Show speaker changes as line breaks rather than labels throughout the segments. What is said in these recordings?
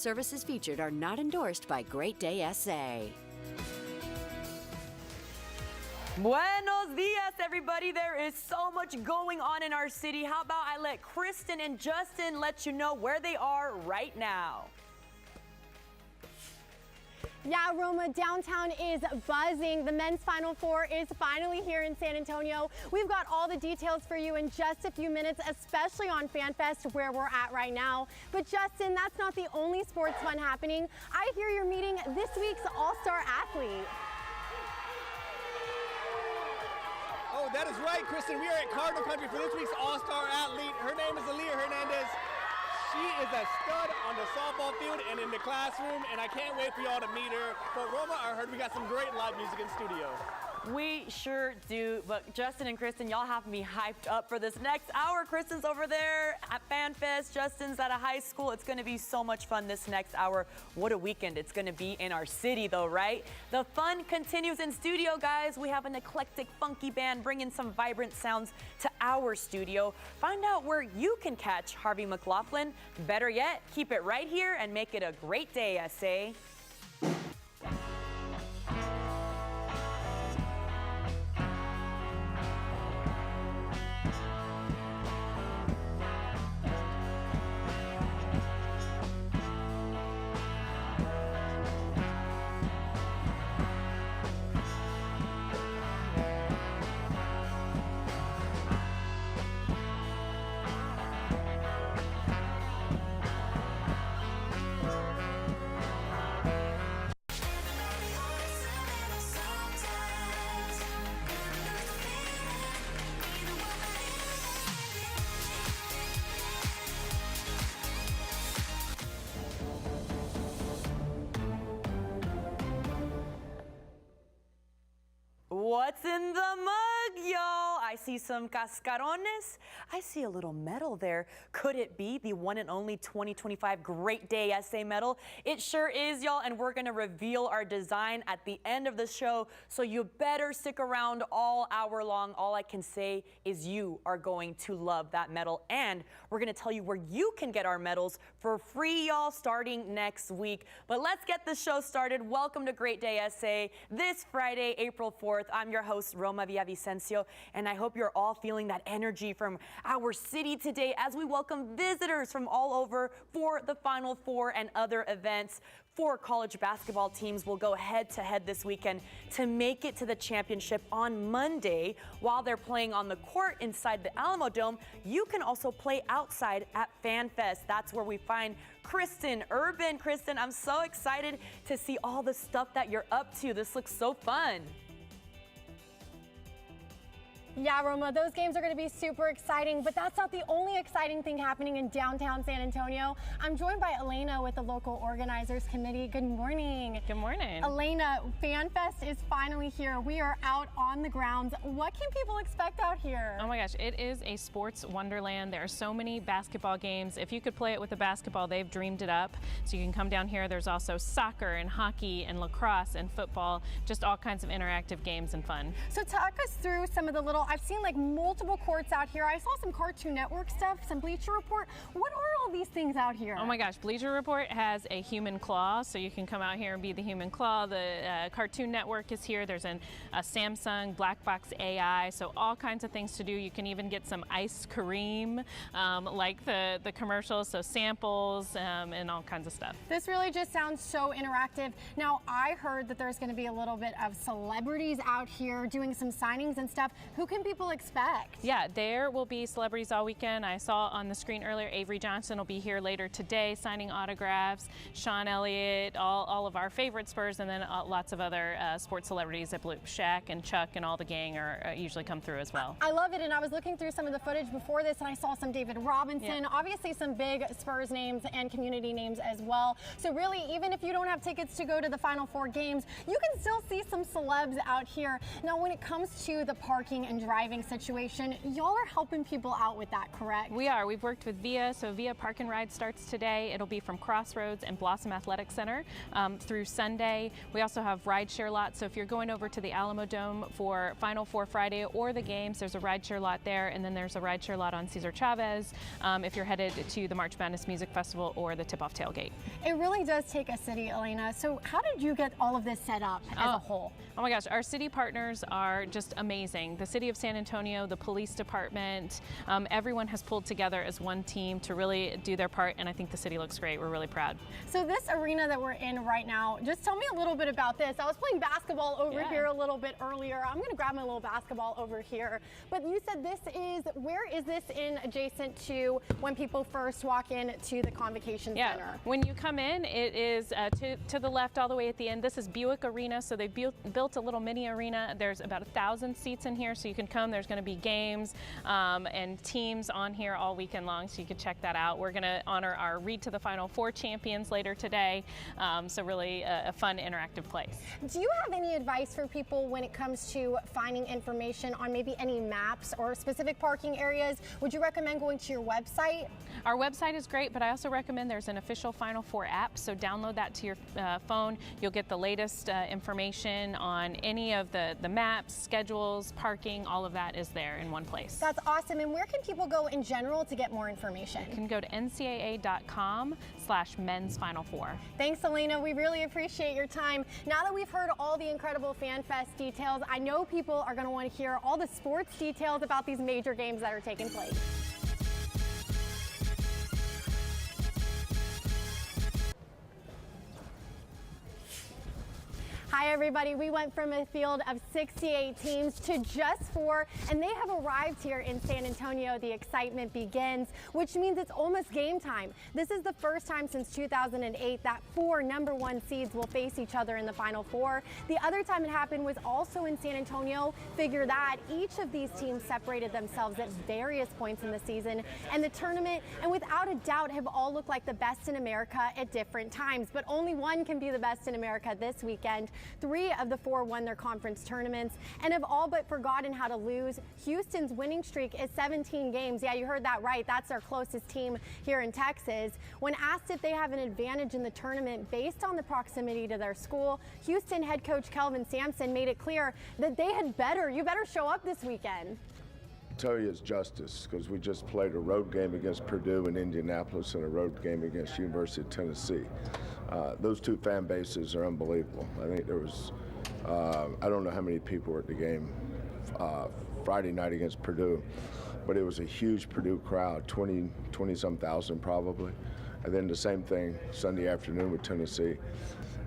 Services featured are not endorsed by Great Day SA.
Buenos dias, everybody. There is so much going on in our city. How about I let Kristen and Justin let you know where they are right now?
Yeah, Roma, downtown is buzzing. The men's Final Four is finally here in San Antonio. We've got all the details for you in just a few minutes, especially on FanFest, where we're at right now. But Justin, that's not the only sports fun happening. I hear you're meeting this week's all-star athlete.
Oh, that is right, Kristen. We are at Cardinal Country for this week's all-star athlete. Her name is Aaliyah Hernandez. She is a stud on the softball field and in the classroom, and I can't wait for y'all to meet her. But Roma, I heard we got some great live music in studio.
We sure do, but Justin and Kristen, y'all have me hyped up for this next hour. Kristen's over there at FanFest. Justin's at a high school. It's going to be so much fun this next hour. What a weekend it's going to be in our city, though, right? The fun continues in studio, guys. We have an eclectic, funky band bringing some vibrant sounds to our studio. Find out where you can catch Harvey McLaughlin. Better yet, keep it right here and make it a great day, SA. What's in the mug, y'all? I see some cascarones. I see a little medal there. Could it be the one and only 2025 Great Day SA medal? It sure is, y'all, and we're gonna reveal our design at the end of the show, so you better stick around all hour long. All I can say is you are going to love that medal, and we're gonna tell you where you can get our medals for free, y'all, starting next week. But let's get the show started. Welcome to Great Day SA this Friday, April 4th. I'm your host, Roma Villavicencio, and I hope you're all feeling that energy from our city today as we welcome visitors from all over for the Final Four and other events. 4 college basketball teams will go head-to-head this weekend to make it to the championship on Monday. While they're playing on the court inside the Alamo Dome, you can also play outside at FanFest. That's where we find Kristen Urban. Kristen, I'm so excited to see all the stuff that you're up to. This looks so fun.
Yeah, Roma, those games are going to be super exciting, but that's not the only exciting thing happening in downtown San Antonio. I'm joined by Elena with the local organizers committee. Good morning.
Good morning.
Elena, FanFest is finally here. We are out on the grounds. What can people expect out here?
Oh my gosh, it is a sports wonderland. There are so many basketball games. If you could play it with a basketball, they've dreamed it up. So you can come down here. There's also soccer and hockey and lacrosse and football, just all kinds of interactive games and fun.
So talk us through some of the I've seen like multiple courts out here. I saw some Cartoon Network stuff, some Bleacher Report. What are all these things out here?
Oh my gosh, Bleacher Report has a human claw, so you can come out here and be the human claw. The Cartoon Network is here. There's a Samsung Black Box AI, so all kinds of things to do. You can even get some ice cream, like the commercials, so samples and all kinds of stuff.
This really just sounds so interactive. Now, I heard that there's going to be a little bit of celebrities out here doing some signings and stuff. Who can people expect?
Yeah, there will be celebrities all weekend. I saw on the screen earlier, Avery Johnson will be here later today signing autographs, Sean Elliott, all of our favorite Spurs, and then lots of other sports celebrities. I believe Shaq and Chuck and all the gang are usually come through as well.
I love it, and I was looking through some of the footage before this, and I saw some David Robinson, obviously some big Spurs names and community names as well. So really, even if you don't have tickets to go to the Final Four games, you can still see some celebs out here. Now, when it comes to the parking and and driving situation. Y'all are helping people out with that, correct?
We are. We've worked with VIA, so VIA Park and Ride starts today. It'll be from Crossroads and Blossom Athletic Center through Sunday. We also have rideshare lots, so if you're going over to the Alamo Dome for Final Four Friday or the games, there's a rideshare lot there, and then there's a rideshare lot on Cesar Chavez if you're headed to the March Madness Music Festival or the Tip-Off Tailgate.
It really does take a city, Elena. So how did you get all of this set up as a whole?
Oh my gosh, our city partners are just amazing. The City of San Antonio, the police department, everyone has pulled together as one team to really do their part, and I think the city looks great. We're really proud.
So this arena that we're in right now, just tell me a little bit about this. I was playing basketball over here a little bit earlier. I'm going to grab my little basketball over here. But you said this is, where is this in adjacent to when people first walk in to the Convocation Center?
When you come in, it is to the left all the way at the end. This is Buick Arena, so they built a little mini arena. There's about 1,000 seats in here, so you can come. There's going to be games and teams on here all weekend long, so you can check that out. We're going to honor our Read to the Final Four champions later today, so really a fun, interactive place.
Do you have any advice for people when it comes to finding information on maybe any maps or specific parking areas? Would you recommend going to your website?
Our website is great, but I also recommend there's an official Final Four app, so download that to your phone. You'll get the latest information on any of the maps, schedules, parking, all of that is there in one place.
That's awesome. And where can people go in general to get more information?
You can go to ncaa.com/men's Final Four.
Thanks, Elena. We really appreciate your time. Now that we've heard all the incredible Fan Fest details, I know people are going to want to hear all the sports details about these major games that are taking place. Hi everybody, we went from a field of 68 teams to just 4, and they have arrived here in San Antonio. The excitement begins, which means it's almost game time. This is the first time since 2008 that 4 #1 seeds will face each other in the Final Four. The other time it happened was also in San Antonio. Figure that. Each of these teams separated themselves at various points in the season and the tournament, and without a doubt have all looked like the best in America at different times, but only one can be the best in America this weekend. 3 of the 4 won their conference tournaments and have all but forgotten how to lose. Houston's winning streak is 17 games. Yeah, you heard that right. That's their closest team here in Texas. When asked if they have an advantage in the tournament based on the proximity to their school, Houston head coach Kelvin Sampson made it clear that they had you better show up this weekend.
Tell you it's justice, because we just played a road game against Purdue in Indianapolis and a road game against University of Tennessee. Those 2 fan bases are unbelievable. I think there was, I don't know how many people were at the game Friday night against Purdue, but it was a huge Purdue crowd, 20-some thousand probably. And then the same thing Sunday afternoon with Tennessee,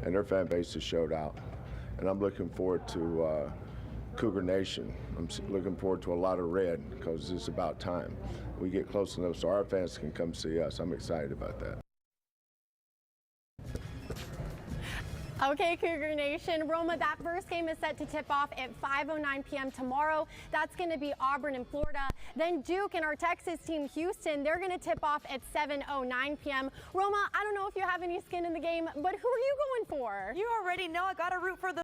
and their fan bases showed out. And I'm looking forward to Cougar Nation. I'm looking forward to a lot of red, because it's about time we get close enough so our fans can come see us. I'm excited about that.
Okay, Cougar Nation. Roma, that first game is set to tip off at 5:09 p.m. tomorrow. That's going to be Auburn in Florida. Then Duke and our Texas team, Houston, they're going to tip off at 7:09 p.m. Roma, I don't know if you have any skin in the game, but who are you going for?
You already know I got to root for the